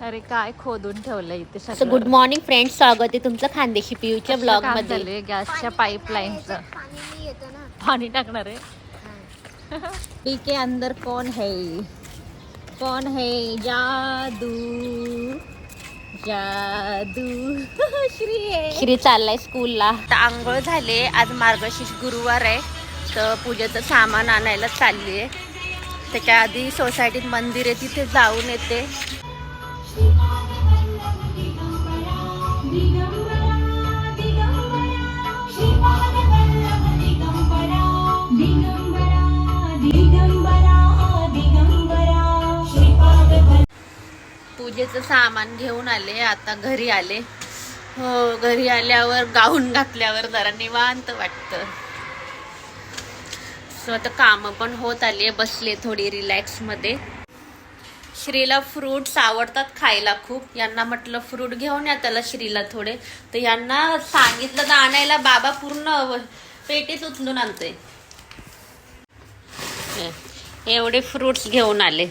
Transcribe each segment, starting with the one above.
अरे काय खोदून ठेवलं इथे सगळं. गुड मॉर्निंग फ्रेंड्स, स्वागत आहे तुमचं खानदेशी पियूच्या ब्लॉग मध्ये. गॅसच्या पाईपलाईनचं पाणी टाकणार आहे. ठीक आहे. अंदर कौन है? कौन है? जादू जादू श्री आहे. श्री चाललाय स्कूलला. आंघोळ झाले. आज मार्गशीर्ष गुरुवार आहे, तर पूजेचं सामान आणायला चालली आहे. त्याच्या आधी सोसायटीत मंदिर आहे, तिथे जाऊन येते. पूजेचं सामान घेऊन आले. आता घरी आले. हो, घरी आल्यावर गाऊन घातल्यावर जरा निवांत वाटतं. सो आता कामं पण होत आली. बसले थोडी रिलॅक्स मध्ये. श्रीला फ्रूट्स आवडतात खायला खूप. यांना म्हटलं फ्रूट घेऊन या त्याला, श्रीला थोडे. तर यांना सांगितलं तर आणायला, बाबा पूर्ण पेटीच उचलून आणते. एवढे फ्रूट्स घेऊन आले.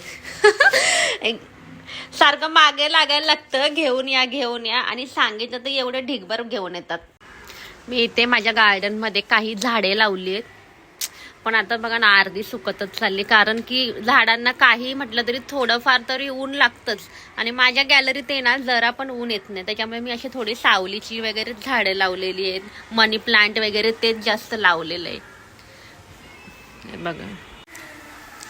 सारखं मागे लागायला लागतं, घेऊन या घेऊन या, आणि सांगितलं तर एवढे ढिगभर घेऊन येतात. मी इथे माझ्या गार्डन मध्ये काही झाडे लावली आहेत, पण आता बघा ना अर्धी सुकतच चालली. कारण की झाडांना काही म्हटलं तरी थोडंफार तरी ऊन लागतंच, आणि माझ्या गॅलरीत आहे ना जरा पण ऊन येत नाही. त्याच्यामुळे मी अशी थोडी सावलीची वगैरे झाडे लावलेली आहेत. मनी प्लांट वगैरे तेच जास्त लावलेलं आहे. हे बघा,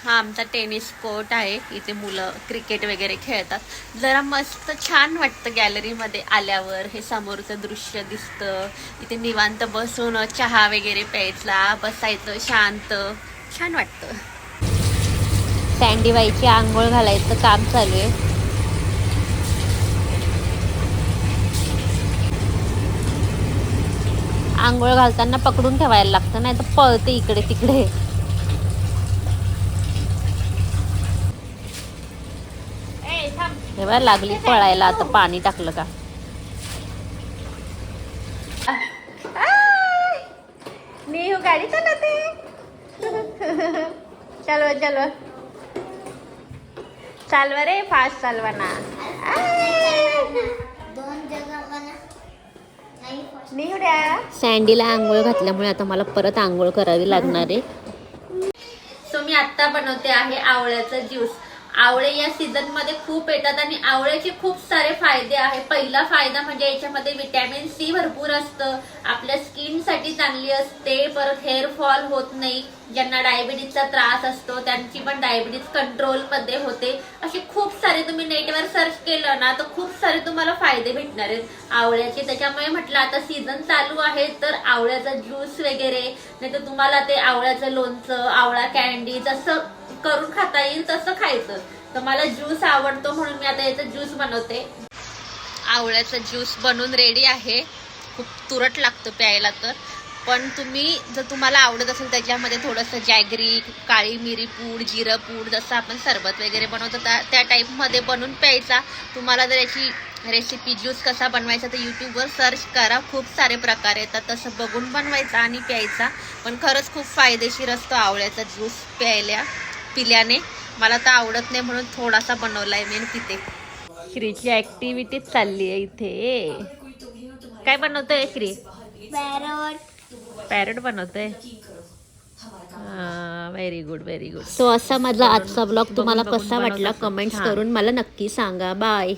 हा आमचा टेनिस कोर्ट आहे. इथे मुलं क्रिकेट वगैरे खेळतात. जरा मस्त छान वाटतं गॅलरीमध्ये आल्यावर. हे समोरचं दृश्य दिसतं. इथे निवांत बसून चहा वगैरे प्यायचा, बसायचं शांत, छान वाटतं. सँडी बाईची आंघोळ घालायचं काम चालू आहे. आंघोळ घालताना पकडून ठेवायला लागतं, नाही तर पळते इकडे तिकडे. तेव्हा लागली पळायला. आता पाणी टाकलं का. नीहू गाडी चालवते. चलवा चलवा चालवा रे, फास्ट चालवा ना. सँडीला आंघोळ घातल्यामुळे आता मला परत आंघोळ करावी लागणार आहे. सो मी आता बनवते आहे आवळ्याचा ज्यूस. आवळे या सीझन मध्ये खूप येतात आणि आवळ्याचे खूप सारे फायदे आहेत. पहिला फायदा म्हणजे याच्यामध्ये विटॅमिन सी भरपूर असतं. आपल्या स्किन साठी चांगली असते. परत हेअर फॉल होत नाही. ज्यांना डायबिटीजचा त्रास असतो त्यांची पण डायबिटीज कंट्रोल मध्ये होते. असे खूप सारे तुम्ही नेटवर सर्च केलं ना तर खूप सारे तुम्हाला फायदे भेटणार आहेत आवळ्याचे. त्याच्यामुळे म्हटलं आता सीझन चालू आहे तर आवळ्याचा ज्यूस वगैरे, नाही तर तुम्हाला ते आवळ्याचं लोणचं, आवळा कॅन्डी जसं करून खाता येईल तसं खायचं. तर मला ज्यूस आवडतो म्हणून मी आता याचा ज्यूस बनवते. आवळ्याचा ज्यूस बनवून रेडी आहे. खूप तुरट लागतं प्यायला तर. पण तुम्ही जर तुम्हाला आवडत असेल त्याच्यामध्ये थोडंसं जॅगरी, काळी मिरी पूड, जिरं पूड, जसं आपण सरबत वगैरे बनवतो त्या टाईपमध्ये बनवून प्यायचा. तुम्हाला जर याची रेसिपी ज्यूस कसा बनवायचा तर यूट्यूबवर सर्च करा. खूप सारे प्रकार येतात, तसं बघून बनवायचा आणि प्यायचा. पण खरंच खूप फायदेशीर असतो आवळ्याचा ज्यूस पिल्याने. मला तर आवडत नाही म्हणून थोडासा बनवलाय मी पिते. श्रीची ऍक्टिव्हिटी चालली आहे इथे. काय बनवतोय श्री? पॅरट बनवतोय. Very good very good. So असा माझा आजचा ब्लॉग तुम्हाला कसा वाटला कमेंट्स करून मला नक्की सांगा. बाय.